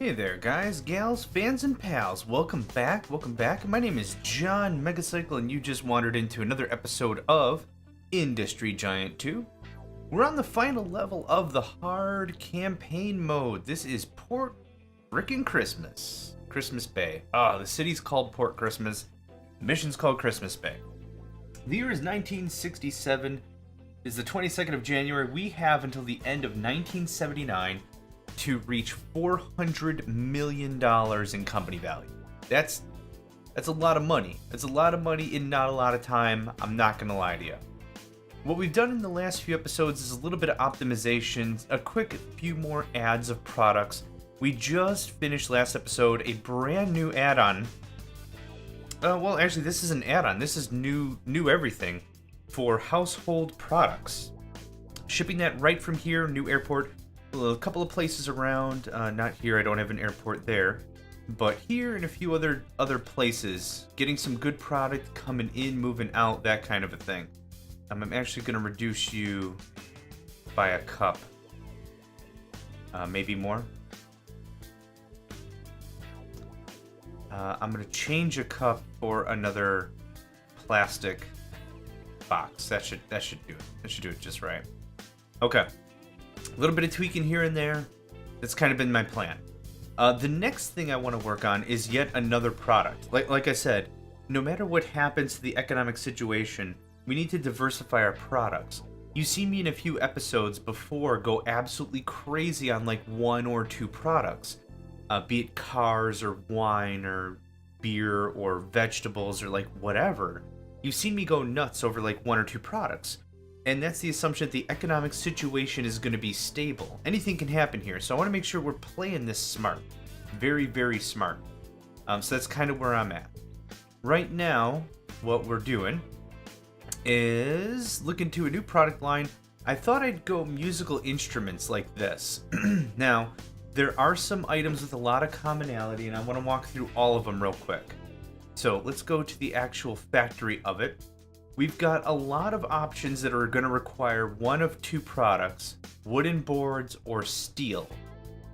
Hey there, guys, gals, fans, and pals. Welcome back. Welcome back. My name is John Megacycle, and you just wandered into another episode of Industry Giant 2. We're on the final level of the hard campaign mode. This is Port Frickin' Christmas. Christmas Bay. The city's called Port Christmas. The mission's called Christmas Bay. The year is 1967. It's the 22nd of January. We have until the end of 1979 to reach $400 million in company value. That's a lot of money. That's a lot of money in not a lot of time. I'm not gonna lie to you. What we've done in the last few episodes is a little bit of optimization, a quick few more ads of products. We just finished last episode a brand new add-on. Well, actually, this is an add-on. This is new everything for household products. Shipping that right from here, new airport. A couple of places around, not here, I don't have an airport there, but here and a few other places, getting some good product coming in, moving out, that kind of a thing. I'm actually going to reduce you by a cup, maybe more. I'm going to change a cup for another plastic box. That should do it. That should do it just right. Okay. A little bit of tweaking here and there. That's kind of been my plan. The next thing I want to work on is yet another product. Like I said, no matter what happens to the economic situation, we need to diversify our products. You see me in a few episodes before go absolutely crazy on like one or two products. Be it cars or wine or beer or vegetables or like whatever. You've seen me go nuts over like one or two products. And that's the assumption that the economic situation is going to be stable. Anything can happen here, so I want to make sure we're playing this smart. Very, very smart. So that's kind of where I'm at. Right now, what we're doing is looking to a new product line. I thought I'd go musical instruments like this. Now, there are some items with a lot of commonality, and I want to walk through all of them real quick. So let's go to the actual factory of it. We've got a lot of options that are going to require one of two products, wooden boards or steel.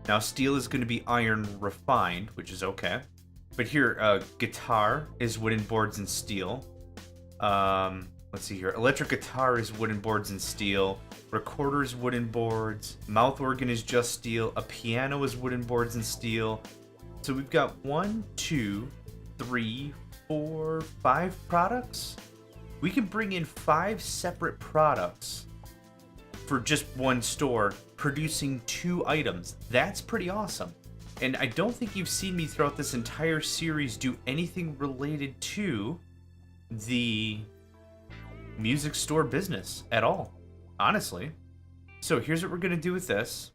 Now, steel is going to be iron refined, which is okay. But here, guitar is wooden boards and steel. Let's see here. Electric guitar is wooden boards and steel. Recorder is wooden boards. Mouth organ is just steel. A piano is wooden boards and steel. So we've got 1, 2, 3, 4, 5 products. We can bring in 5 separate products for just one store, producing 2 items. That's pretty awesome. And I don't think you've seen me throughout this entire series do anything related to the music store business at all, honestly. So here's what we're going to do with this.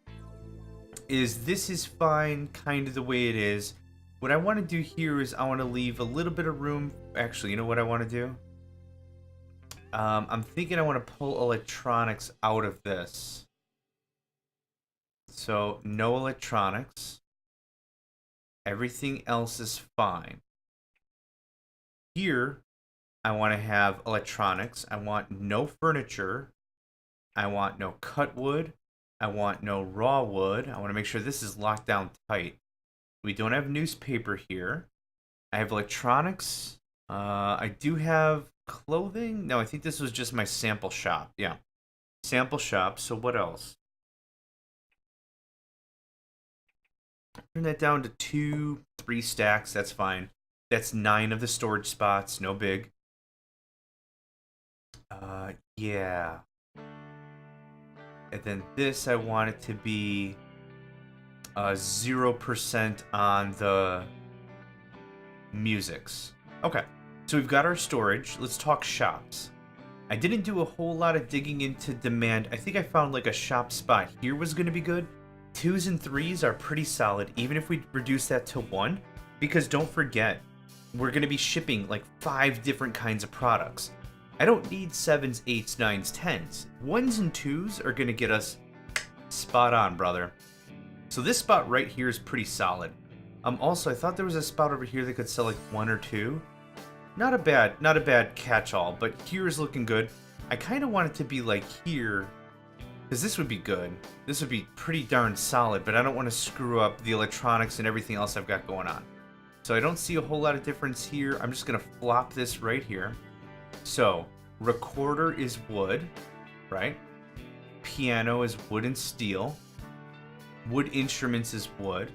This is fine kind of the way it is. What I want to do here is I want to leave a little bit of room. Actually, you know what I want to do? I'm thinking I want to pull electronics out of this. So, no electronics. Everything else is fine. Here, I want to have electronics. I want no furniture. I want no cut wood. I want no raw wood. I want to make sure this is locked down tight. We don't have newspaper here. I have electronics. I do have clothing? No, I think this was just my sample shop. Yeah. Sample shop. So what else? Turn that down to 2, 3 stacks. That's fine. That's 9 of the storage spots. No big. Yeah. And then this, I want it to be 0% on the musics. Okay. So we've got our storage. Let's talk shops. I didn't do a whole lot of digging into demand. I think I found like a shop spot here was going to be good. 2s and 3s are pretty solid, even if we reduce that to 1. Because don't forget, we're going to be shipping like 5 different kinds of products. I don't need 7s, 8s, 9s, 10s. 1s and 2s are going to get us spot on, brother. So this spot right here is pretty solid. Also, I thought there was a spot over here that could sell like 1 or 2. Not a bad catch-all, but here is looking good. I kind of want it to be like here Because this would be good. This would be pretty darn solid, but I don't want to screw up the electronics and everything else I've got going on. So I don't see a whole lot of difference here. I'm just going to flop this right here. So, recorder is wood, right? Piano is wood and steel. Wood instruments is wood.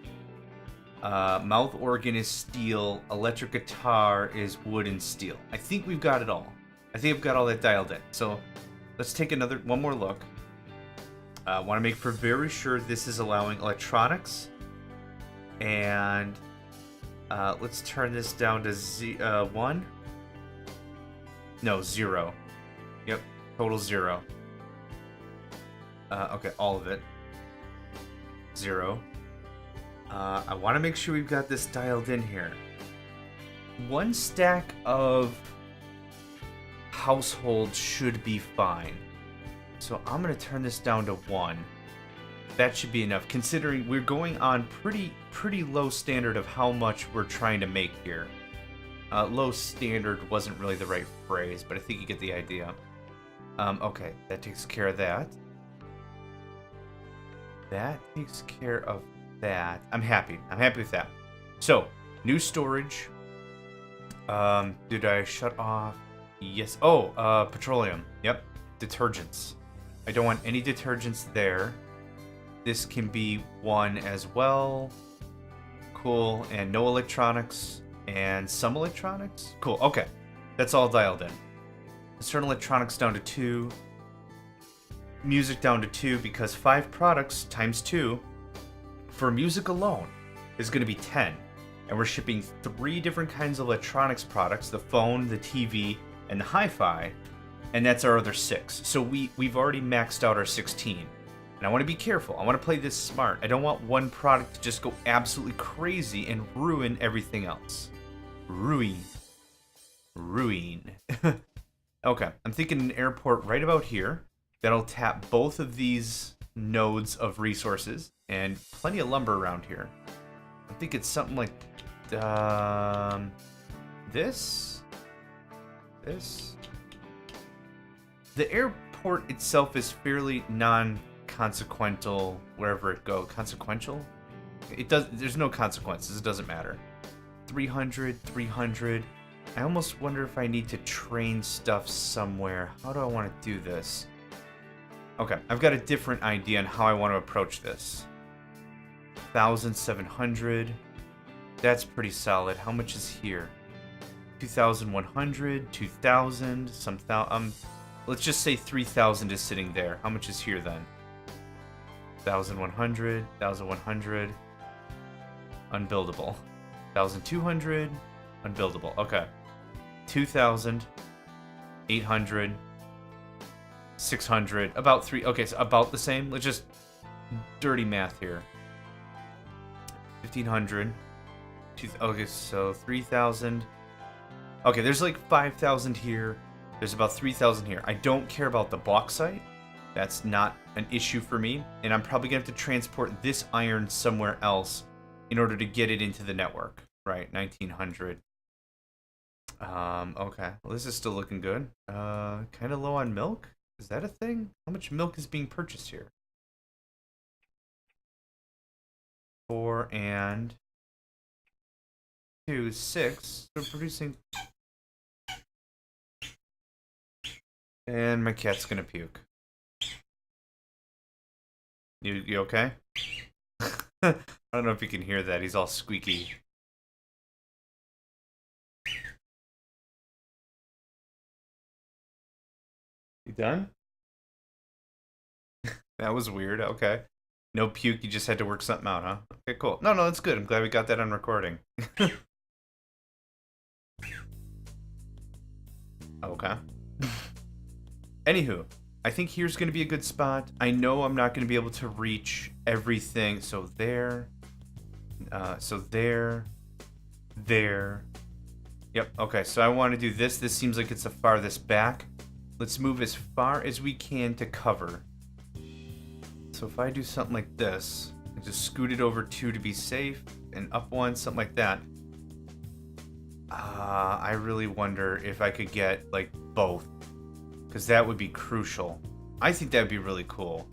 Mouth organ is steel. Electric guitar is wood and steel. I think we've got it all. I think I've got all that dialed in. So, let's take one more look. Want to make for very sure this is allowing electronics. And let's turn this down to 1. No, 0. Yep, total 0. Okay, all of it. 0. I want to make sure we've got this dialed in here. 1 stack of household should be fine. So I'm going to turn this down to 1. That should be enough, considering we're going on pretty low standard of how much we're trying to make here. Low standard wasn't really the right phrase, but I think you get the idea. Okay, that takes care of that. That takes care of that. I'm happy. I'm happy with that. So, new storage. Did I shut off? Yes. Oh, petroleum. Yep. Detergents. I don't want any detergents there. This can be 1 as well. Cool. And no electronics. And some electronics? Cool. Okay. That's all dialed in. Let's turn electronics down to 2. Music down to 2, because 5 products times 2 for music alone is going to be 10. And we're shipping 3 different kinds of electronics products: the phone, the TV, and the hi-fi. And that's our other 6. So we've already maxed out our 16. And I want to be careful. I want to play this smart. I don't want one product to just go absolutely crazy and ruin everything else. Ruin. Okay, I'm thinking an airport right about here. That'll tap both of these nodes of resources, and plenty of lumber around here. I think it's something like this. The airport itself is fairly non-consequential wherever it goes. Consequential? There's no consequences. It doesn't matter. 300, 300. I almost wonder if I need to train stuff somewhere. How do I want to do this? Okay, I've got a different idea on how I want to approach this. 1,700. That's pretty solid. How much is here? 2,100, 2,000, let's just say 3,000 is sitting there. How much is here then? 1,100, 1,100. Unbuildable. 1,200. Unbuildable. Okay. 2,000. 800. 600. About 3. Okay, so about the same. Let's just dirty math here. 1,500. Okay, so 3,000. Okay, there's like 5,000 here. There's about 3,000 here. I don't care about the bauxite. That's not an issue for me. And I'm probably going to have to transport this iron somewhere else in order to get it into the network. Right, 1,900. Okay. Well, this is still looking good. Kind of low on milk? Is that a thing? How much milk is being purchased here? 4 and 2, 6. So producing. And my cat's gonna puke. You okay? I don't know if you can hear that. He's all squeaky. You done? That was weird. Okay. No puke. You just had to work something out, huh? Okay, cool. No, that's good. I'm glad we got that on recording. Okay. Anywho, I think here's going to be a good spot. I know I'm not going to be able to reach everything. So there. There. Yep, okay, so I want to do this. This seems like it's the farthest back. Let's move as far as we can to cover. So if I do something like this, I just scoot it over 2 to be safe, and up 1, something like that. I really wonder if I could get, like, both. Because that would be crucial. I think that would be really cool.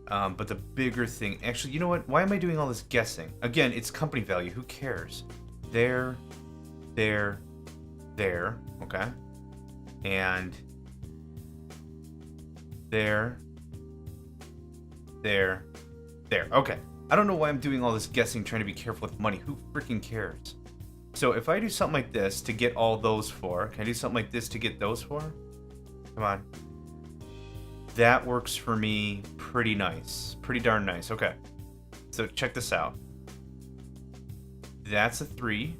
But the bigger thing, actually, you know what? Why am I doing all this guessing? Again, it's company value. Who cares? There, there, there. Okay. And there, there, there. Okay. I don't know why I'm doing all this guessing, trying to be careful with money. Who freaking cares? So if I do something like this to get all those four, can I do something like this to get those four? Come on. That works for me pretty nice. Pretty darn nice. Okay. So check this out. That's a 3.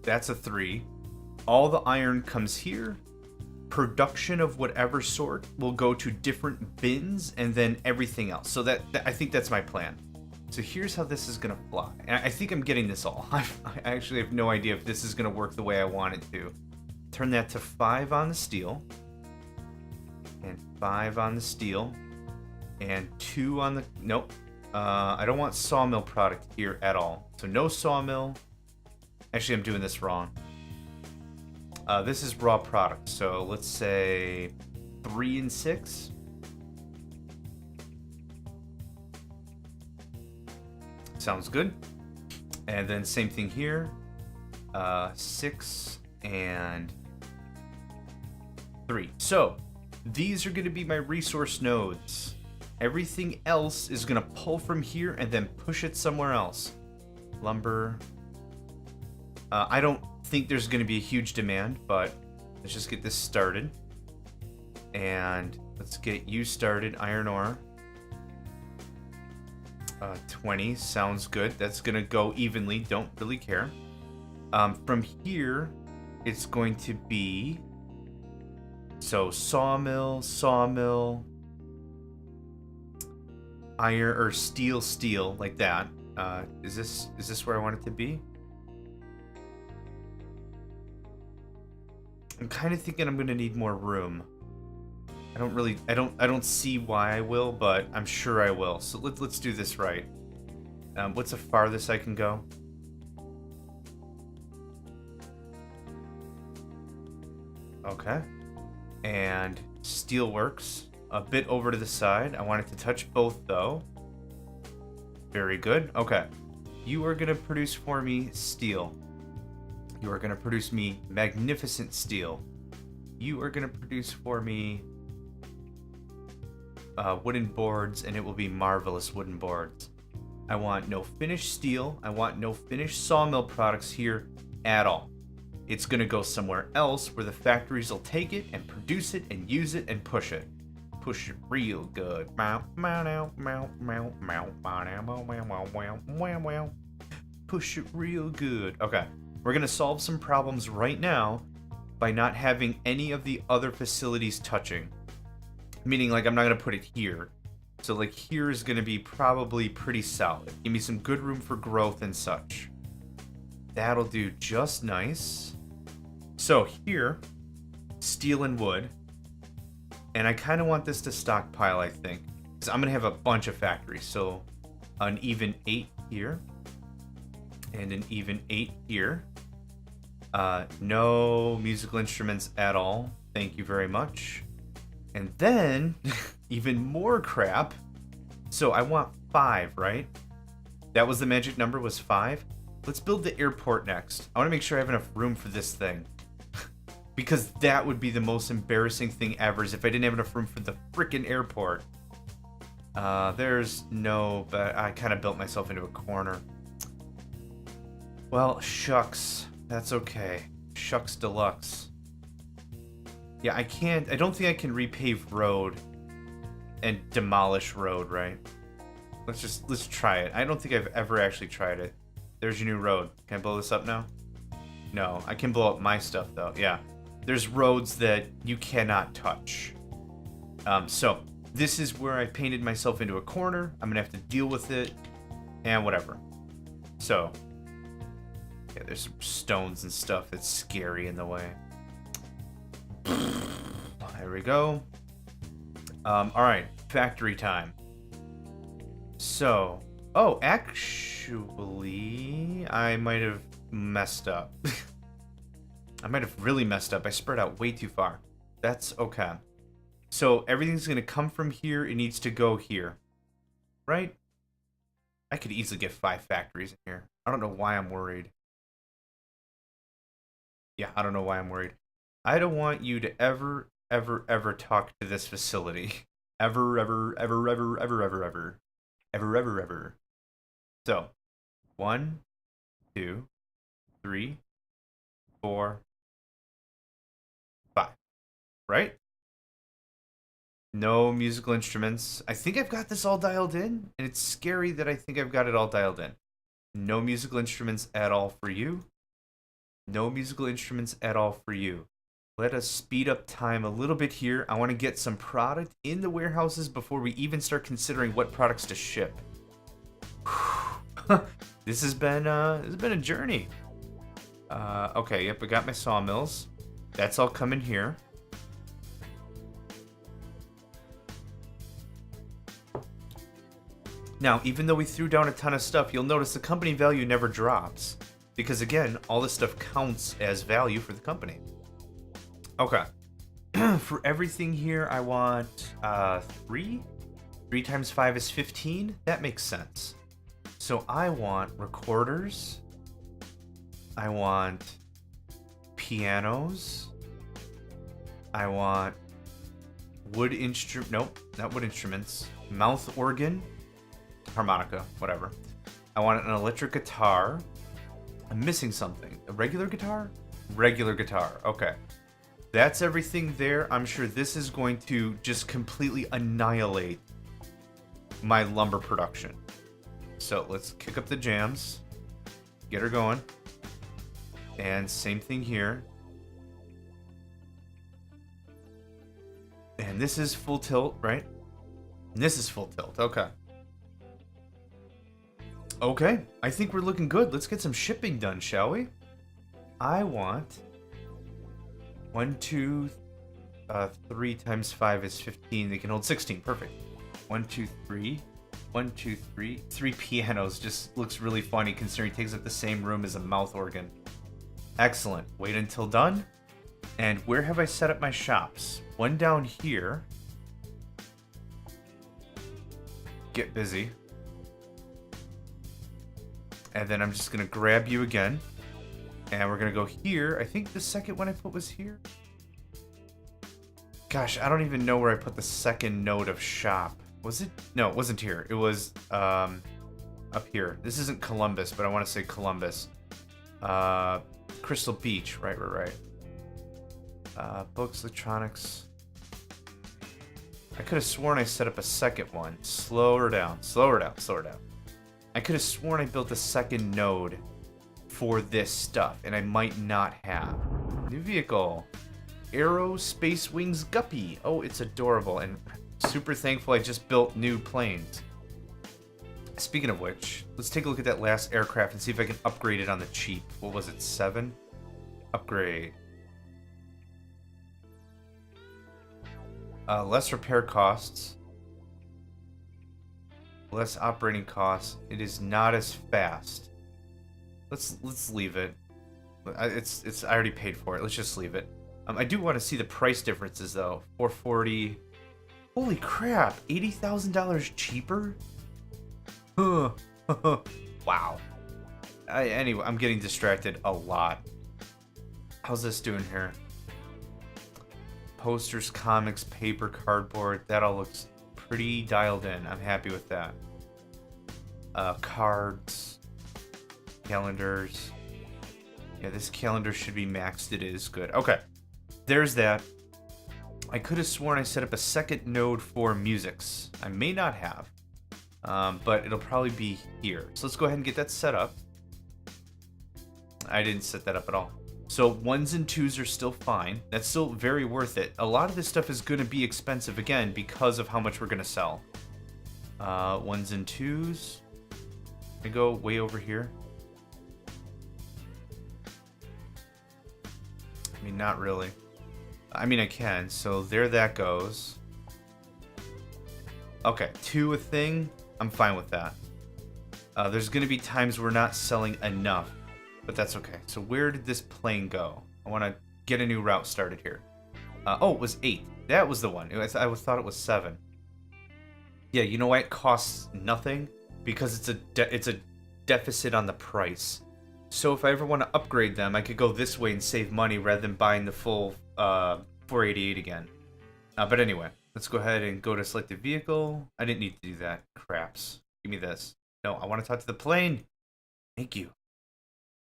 That's a 3. All the iron comes here. Production of whatever sort will go to different bins and then everything else. So that I think that's my plan. So here's how this is going to fly. And I think I'm getting this all. I actually have no idea if this is going to work the way I want it to. Turn that to 5 on the steel. And 5 on the steel. And 2 on the... Nope. I don't want sawmill product here at all. So no sawmill. Actually, I'm doing this wrong. This is raw product. So let's say 3 and 6. Sounds good. And then same thing here. 6 and 3. So these are going to be my resource nodes. Everything else is going to pull from here and then push it somewhere else. Lumber. I don't think there's going to be a huge demand, but let's just get this started. And let's get you started. Iron ore. 20 sounds good. That's going to go evenly. Don't really care. From here, it's going to be... So sawmill, sawmill, iron or steel, steel, like that. Is this where I want it to be? I'm kind of thinking I'm going to need more room. I don't see why I will, but I'm sure I will. So let's do this right. What's the farthest I can go? Okay. And steelworks a bit over to the side. I want it to touch both though. Very good. Okay. You are going to produce for me steel. You are going to produce me magnificent steel. You are going to produce for me wooden boards, and it will be marvelous wooden boards. I want no finished steel. I want no finished sawmill products here at all. It's going to go somewhere else where the factories will take it and produce it and use it and push it. Push it real good. Push it real good. Okay. We're going to solve some problems right now by not having any of the other facilities touching. Meaning, like, I'm not going to put it here. So, like, here is going to be probably pretty solid. Give me some good room for growth and such. That'll do just nice. So, here, steel and wood. And I kind of want this to stockpile, I think. Because I'm going to have a bunch of factories. So, an even 8 here. And an even 8 here. No musical instruments at all. Thank you very much. And then, even more crap. So I want 5, right? That was the magic number, was 5. Let's build the airport next. I want to make sure I have enough room for this thing. Because that would be the most embarrassing thing ever, is if I didn't have enough room for the frickin' airport. There's no... But I kind of built myself into a corner. Well, shucks. That's okay. Shucks deluxe. Yeah, I don't think I can repave road and demolish road, right? Let's try it. I don't think I've ever actually tried it. There's your new road. Can I blow this up now? No, I can blow up my stuff though. Yeah. There's roads that you cannot touch. So this is where I painted myself into a corner. I'm gonna have to deal with it and whatever. So yeah, there's some stones and stuff that's scary in the way. There we go. Alright, factory time. So, oh, actually, I might have messed up. I might have really messed up. I spread out way too far. That's okay. So everything's going to come from here. It needs to go here. Right? I could easily get 5 factories in here. I don't know why I'm worried. Yeah, I don't know why I'm worried. I don't want you to ever, ever, ever talk to this facility. Ever, ever, ever, ever, ever, ever, ever. Ever, ever, ever. So, 1, 2, 3, 4, 5. Right? No musical instruments. I think I've got this all dialed in, and it's scary that I think I've got it all dialed in. No musical instruments at all for you. No musical instruments at all for you. Let us speed up time a little bit here. I want to get some product in the warehouses before we even start considering what products to ship. This has been a journey. Okay, yep, I got my sawmills. That's all coming here. Now, even though we threw down a ton of stuff, you'll notice the company value never drops. Because again, all this stuff counts as value for the company. Okay. For everything here, I want 3. 3 times 5 is 15. That makes sense. So I want recorders. I want pianos. I want wood instrument. Nope, not wood instruments. Mouth organ. Harmonica, whatever. I want an electric guitar. I'm missing something. A regular guitar? Regular guitar. Okay. That's everything there. I'm sure this is going to just completely annihilate my lumber production. So let's kick up the jams. Get her going. And same thing here. And this is full tilt, right? And this is full tilt. Okay. Okay, I think we're looking good. Let's get some shipping done, shall we? I want 1, 2, 3 times 5 is 15. They can hold 16. Perfect. 1, 2, 3. 1, 2, 3. 3 pianos just looks really funny considering it takes up the same room as a mouth organ. Excellent. Wait until done. And where have I set up my shops? One down here. Get busy. And then I'm just going to grab you again. And we're going to go here. I think the second one I put was here. Gosh, I don't even know where I put the second node of shop. Was it? No, it wasn't here. It was up here. This isn't Columbus, but I want to say Columbus. Crystal Beach. Right. Books, electronics. I could have sworn I set up a second one. Slow her down. I could have sworn I built a second node for this stuff, and I might not have. New vehicle. Aero Space Wings Guppy. Oh, it's adorable, and super thankful I just built new planes. Speaking of which, let's take a look at that last aircraft and see if I can upgrade it on the cheap. What was it, 7? Upgrade. Less repair costs. Less operating costs. It is not as fast. Let's leave it. It's I already paid for it. Let's just leave it. I do want to see the price differences though. 440. Holy crap! $80,000 cheaper. Wow. Anyway, I'm getting distracted a lot. How's this doing here? Posters, comics, paper, cardboard. That all looks pretty dialed in. I'm happy with that. Cards, calendars. Yeah, this calendar should be maxed. It is good. Okay, there's that. I could have sworn I set up a second node for musics. I may not have, but it'll probably be here. So let's go ahead and get that set up. I didn't set that up at all. So 1s and 2s are still fine. That's still very worth it. A lot of this stuff is going to be expensive again because of how much we're going to sell. 1s and 2s. I go way over here. I mean, not really. I mean, I can. So there that goes. Okay, 2 a thing. I'm fine with that. There's going to be times we're not selling enough. But that's okay. So where did this plane go? I want to get a new route started here. Oh, it was 8. That was the one. I thought it was 7. Yeah, you know why it costs nothing? Because it's a deficit on the price. So if I ever want to upgrade them, I could go this way and save money rather than buying the full 488 again. But anyway, let's go ahead and go to selected vehicle. I didn't need to do that. Craps. Give me this. No, I want to talk to the plane. Thank you.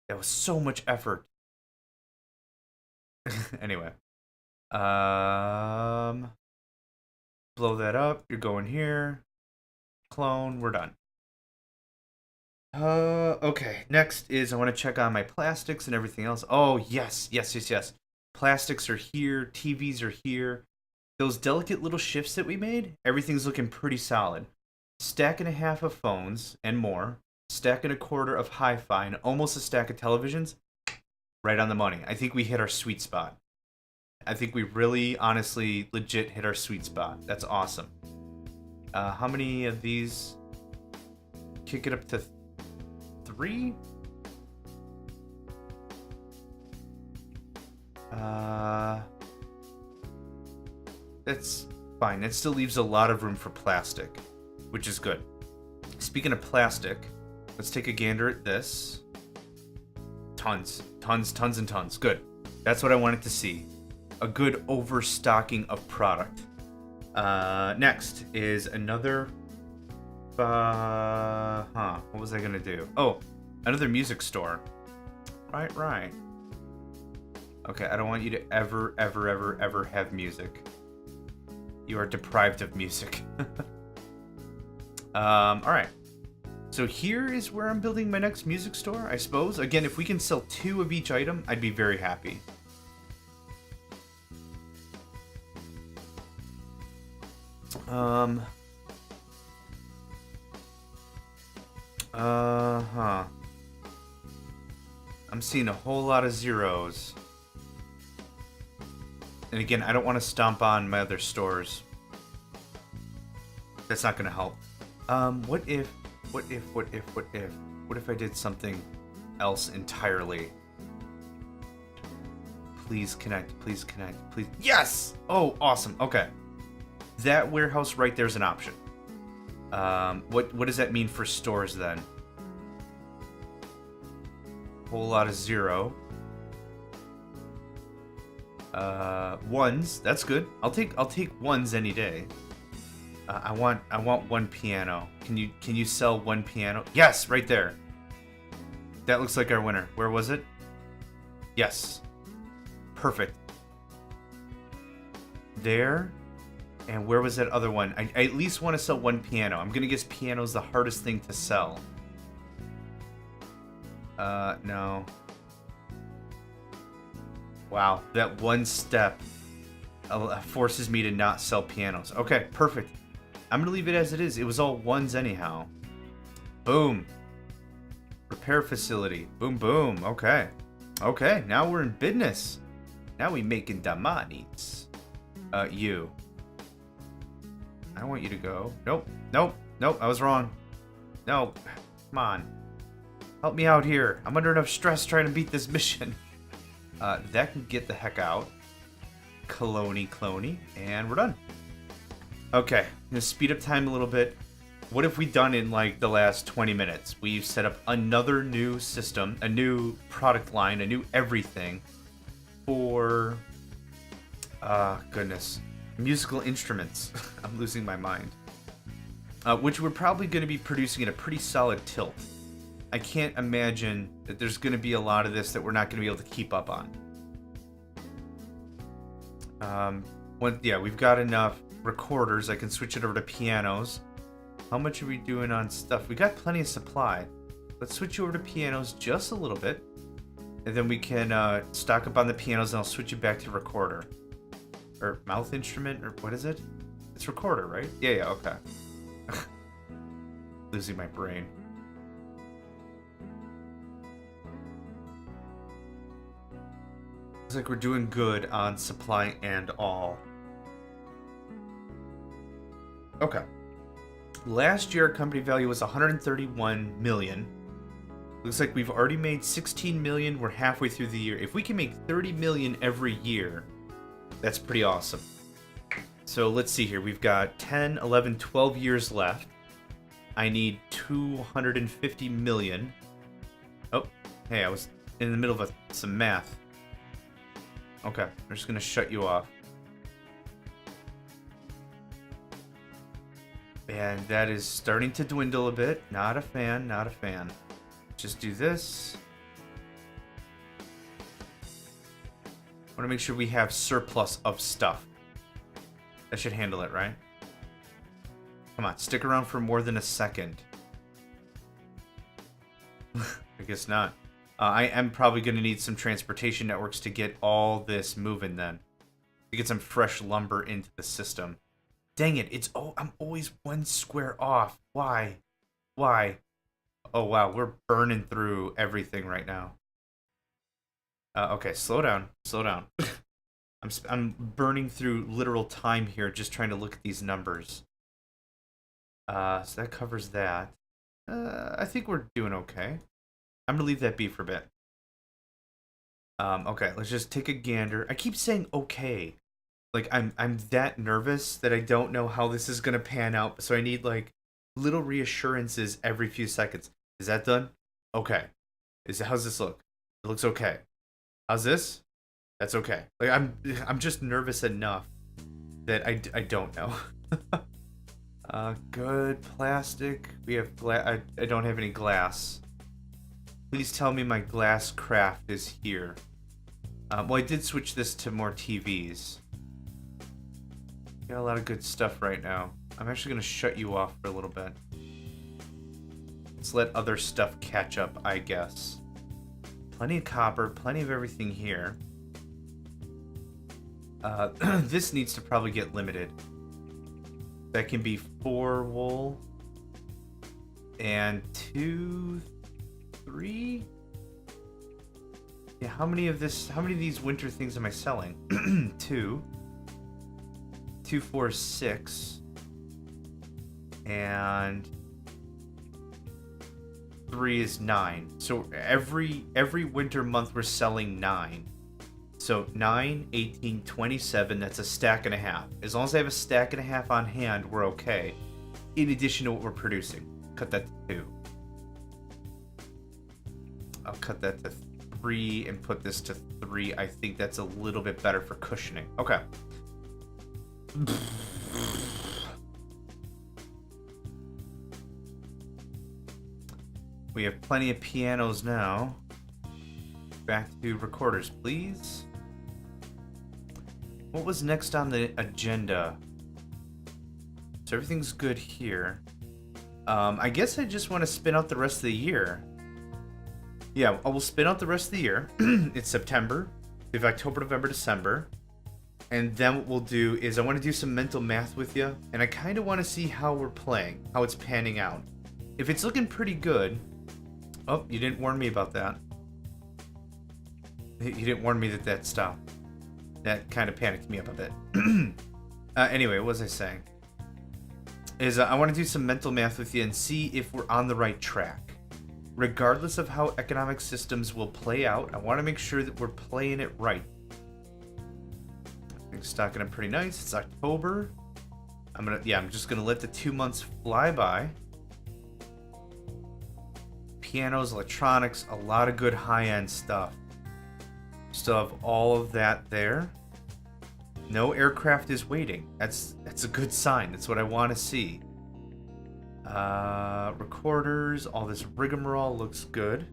That was so much effort. Anyway. Blow that up. You're going here. Clone. We're done. Okay. Next is I want to check on my plastics and everything else. Oh, yes. Plastics are here. TVs are here. Those delicate little shifts that we made, everything's looking pretty solid. Stack and a half of phones and more. Stack and a quarter of hi-fi and almost a stack of televisions. Right on the money. I think we hit our sweet spot. I think we really, honestly, legit hit our sweet spot. That's awesome. How many of these? Kick it up to 3? That's fine. That still leaves a lot of room for plastic, which is good. Speaking of plastic, let's take a gander at this. Tons and tons. Good. That's what I wanted to see. A good overstocking of product. Next is another... What was I gonna do? Oh, another music store. Right. Okay, I don't want you to ever have music. You are deprived of music. Alright. So here is where I'm building my next music store, I suppose. Again, if we can sell 2 of each item, I'd be very happy. I'm seeing a whole lot of zeros. And again, I don't want to stomp on my other stores. That's not going to help. What if I did something else entirely? Please connect. Yes! Oh, awesome. Okay. That warehouse right there is an option. What does that mean for stores then? Whole lot of 0. Ones. That's good. I'll take ones any day. I want 1 piano. Can you sell 1 piano? Yes, right there. That looks like our winner. Where was it? Yes. Perfect. There. And where was that other one? I at least want to sell 1 piano. I'm gonna guess piano's the hardest thing to sell. No. Wow, that one step forces me to not sell pianos. Okay, perfect. I'm gonna leave it as it is. It was all ones anyhow. Boom. Repair facility. Boom, boom. Okay. Okay, now we're in business. Now we making the monies. You. I want you to go. Nope. I was wrong. No. Come on. Help me out here. I'm under enough stress trying to beat this mission. That can get the heck out. Cloney. And we're done. Okay. I'm gonna speed up time a little bit. What have we done in like the last 20 minutes? We've set up another new system, a new product line, a new everything for... goodness. Musical instruments. I'm losing my mind. Which we're probably going to be producing at a pretty solid tilt. I can't imagine that there's going to be a lot of this that we're not going to be able to keep up on. Yeah, we've got enough recorders. I can switch it over to pianos. How much are we doing on stuff? We got plenty of supply. Let's switch over to pianos just a little bit. And then we can stock up on the pianos and I'll switch it back to recorder. Or mouth instrument, or what is it? It's recorder, right? Yeah, okay. Losing my brain. Looks like we're doing good on supply and all. Okay. Last year, our company value was 131 million. Looks like we've already made 16 million. We're halfway through the year. If we can make 30 million every year, that's pretty awesome. So let's see here. We've got 10, 11, 12 years left. I need 250 million. Oh, hey, I was in the middle of some math. Okay, I'm just gonna shut you off. And that is starting to dwindle a bit. Not a fan, not a fan. Just do this. I want to make sure we have surplus of stuff. That should handle it, right? Come on, stick around for more than a second. I guess not. I am probably going to need some transportation networks to get all this moving then. To get some fresh lumber into the system. Dang it, I'm always one square off. Why? Why? Oh wow, we're burning through everything right now. Okay, slow down. Slow down. I'm burning through literal time here just trying to look at these numbers. So that covers that. I think we're doing okay. I'm gonna leave that be for a bit. Okay, let's just take a gander. I keep saying okay. Like I'm that nervous that I don't know how this is gonna pan out, so I need like little reassurances every few seconds. Is that done? Okay. How's this look? It looks okay. How's this? That's okay. Like I'm just nervous enough that I don't know. Good plastic. We have glass. I don't have any glass. Please tell me my glass craft is here. Well, I did switch this to more TVs. Got a lot of good stuff right now. I'm actually gonna shut you off for a little bit. Let's let other stuff catch up, I guess. Plenty of copper, plenty of everything here. This needs to probably get limited. That can be 4 wool. And 2, 3? Yeah, how many of these winter things am I selling? 2. 2, 4, 6. And 3 is 9. So every winter month we're selling 9. So 9, 18, 27, that's a stack and a half. As long as I have a stack and a half on hand, we're okay. In addition to what we're producing. Cut that to 2. I'll cut that to 3 and put this to 3. I think that's a little bit better for cushioning. Okay. We have plenty of pianos now. Back to recorders, please. What was next on the agenda? So everything's good here. I guess I just want to spin out the rest of the year. Yeah, I will spin out the rest of the year. It's September. We have October, November, December. And then what we'll do is I want to do some mental math with you. And I kind of want to see how we're playing. How it's panning out. If it's looking pretty good... Oh, you didn't warn me about that. You didn't warn me that stopped. That kind of panicked me up a bit. Anyway, what was I saying? I want to do some mental math with you and see if we're on the right track. Regardless of how economic systems will play out, I want to make sure that we're playing it right. I think stocking up pretty nice. It's October. I'm just gonna let the 2 months fly by. Pianos, electronics, a lot of good high-end stuff. Still have all of that there. No aircraft is waiting. That's a good sign. That's what I want to see. Recorders, all this rigmarole looks good.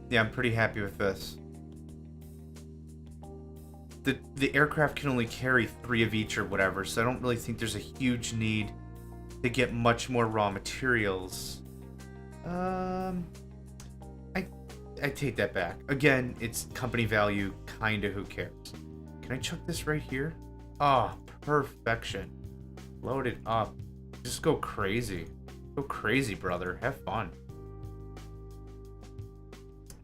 Yeah, I'm pretty happy with this. The aircraft can only carry 3 of each or whatever, so I don't really think there's a huge need to get much more raw materials. I take that back. Again, it's company value, kinda who cares. Can I chuck this right here? Oh, perfection. Load it up. Just go crazy. Go crazy, brother. Have fun.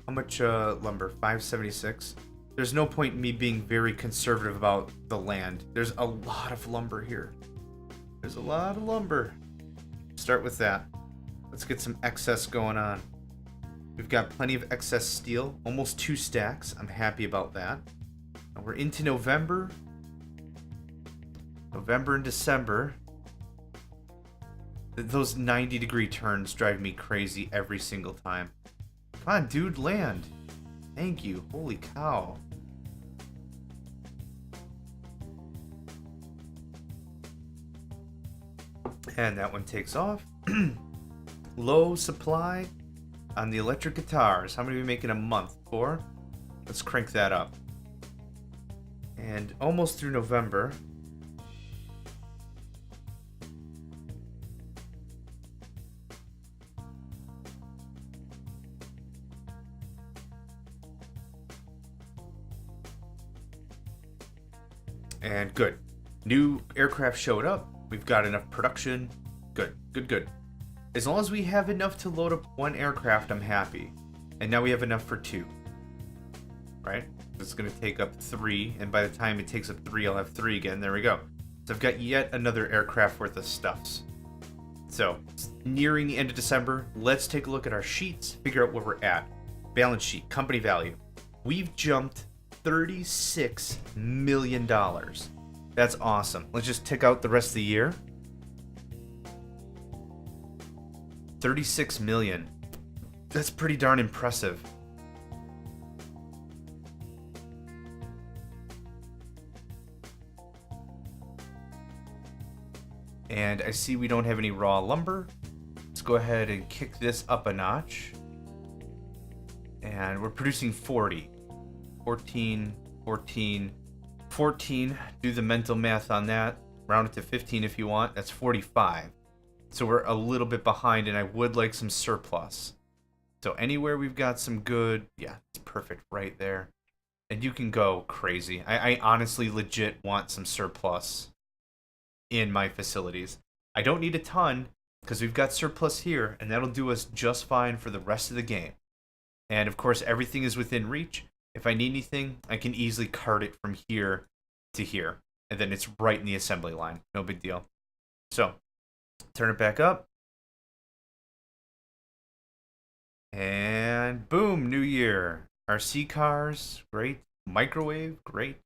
How much lumber? 576. there's no point in me being very conservative about the land. There's a lot of lumber here. There's a lot of lumber. Start with that. Let's get some excess going on. We've got plenty of excess steel, almost 2 stacks. I'm happy about that. Now we're into November. November and December. Those 90-degree turns drive me crazy every single time. Come on, dude, land. Thank you. Holy cow. And that one takes off. Low supply on the electric guitars. How many are we making a month? 4? Let's crank that up. And almost through November. And good. New aircraft showed up. We've got enough production. Good, good, good. As long as we have enough to load up 1 aircraft, I'm happy. And now we have enough for 2. Right? It's going to take up 3, and by the time it takes up 3, I'll have 3 again. There we go. So I've got yet another aircraft worth of stuffs. So, nearing the end of December, let's take a look at our sheets, figure out where we're at. Balance sheet, company value. We've jumped $36 million. That's awesome. Let's just tick out the rest of the year. 36 million. That's pretty darn impressive. And I see we don't have any raw lumber. Let's go ahead and kick this up a notch. And we're producing 40. 14, 14, 14. Do the mental math on that. Round it to 15 if you want. That's 45. So we're a little bit behind, and I would like some surplus. So anywhere we've got some good... Yeah, it's perfect right there. And you can go crazy. I honestly legit want some surplus in my facilities. I don't need a ton, because we've got surplus here, and that'll do us just fine for the rest of the game. And of course, everything is within reach. If I need anything, I can easily cart it from here to here. And then it's right in the assembly line. No big deal. So, turn it back up. And boom, new year. RC cars, great. Microwave, great.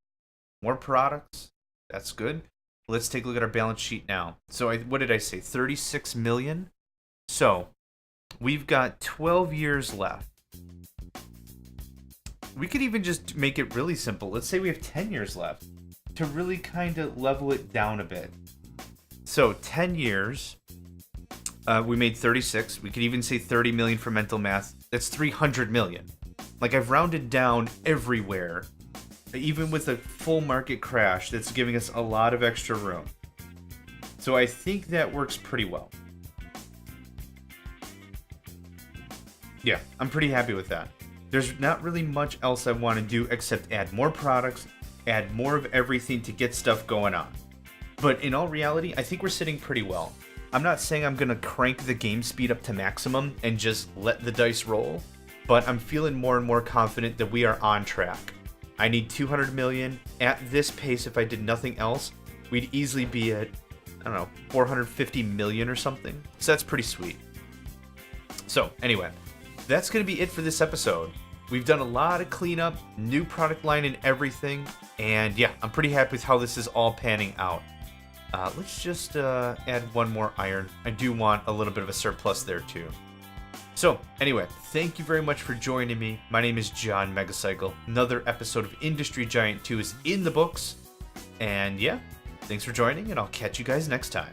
More products, that's good. Let's take a look at our balance sheet now. So what did I say, 36 million? So we've got 12 years left. We could even just make it really simple. Let's say we have 10 years left to really kind of level it down a bit. So 10 years, we made 36. We could even say 30 million for mental math. That's 300 million. Like, I've rounded down everywhere. Even with a full market crash, that's giving us a lot of extra room. So I think that works pretty well. Yeah, I'm pretty happy with that. There's not really much else I want to do except add more products, add more of everything to get stuff going on. But in all reality, I think we're sitting pretty well. I'm not saying I'm going to crank the game speed up to maximum and just let the dice roll, but I'm feeling more and more confident that we are on track. I need 200 million. At this pace, if I did nothing else, we'd easily be at, I don't know, 450 million or something. So that's pretty sweet. So anyway, that's going to be it for this episode. We've done a lot of cleanup, new product line and everything. And yeah, I'm pretty happy with how this is all panning out. Let's just add one more iron. I do want a little bit of a surplus there too. So, anyway, thank you very much for joining me. My name is John Megacycle. Another episode of Industry Giant 2 is in the books. And yeah, thanks for joining, and I'll catch you guys next time.